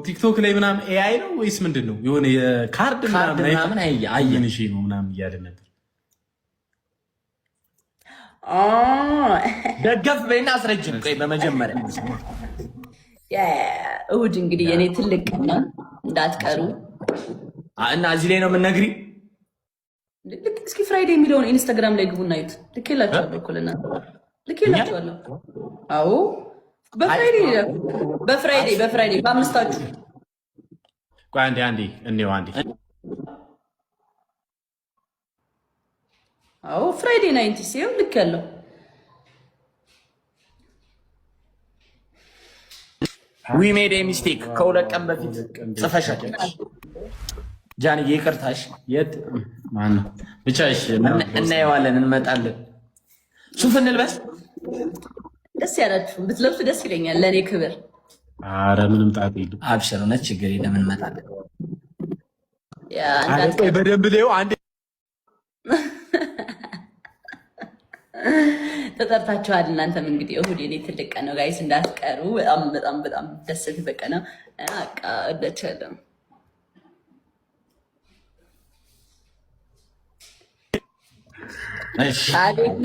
ቲክቶክ ላይ ምናምን ኤአይ ነው ወይስ ምንድን ነው? የሆነ የካርድ ምናምን አየን እሺ ነው ምናምን እያለ ነበር። ደገፍ በይና አስረጅም። ቆይ በመጀመሪያ እሑድ እንግዲህ የኔ ትልቅ ነው እንዳትቀሩ እና እዚህ ላይ ነው የምንነግሪ። እስኪ ፍራይዴ የሚለውን ኢንስታግራም ላይ ግቡና እዩት። ልኬላችኋለሁ እኮ ለእናንተ ልኬላችኋለሁ። አዎ በፍራይዴ በአምስታችሁ ቆይ አንዴ እንየው አንዴ። አዎ ፍራይዴ 90 ሲሆን ልክ ያለው ዊ ሜድ ኤ ሚስቴክ ከሁለት ቀን በፊት ጽፈሻል ጃንዬ፣ ይቅርታሽ። የት ማነው ብቻ እሺ፣ እናየዋለን፣ እንመጣለን። ሱፍ እንልበስ። ደስ ያላችሁ ብትለብሱ ደስ ይለኛል፣ ለእኔ ክብር። አረ ምንም ጣጣ የለም። አብሽር፣ እውነት ችግር የለም፣ እንመጣለን። በደንብ ላዩ አንዴ ተጠርታችኋል። እናንተም እንግዲህ እሑድ የኔ ትልቅ ቀን ነው ጋይስ፣ እንዳትቀሩ። በጣም ደስ በቀ ነው። እደችለም አቤት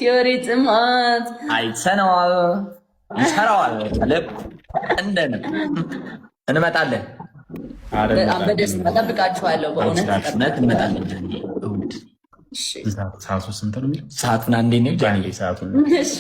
የወሬ ጥማት አይተነዋል፣ ይሰራዋል። ልብ እንደንም እንመጣለን። በጣም በደስታ እጠብቃችኋለሁ። በእውነት እንመጣለን። ሰዓቱ ስንት ነው የሚለው? ሰዓቱን አንዴ ነው ጃንዬ፣ ሰዓቱን እሺ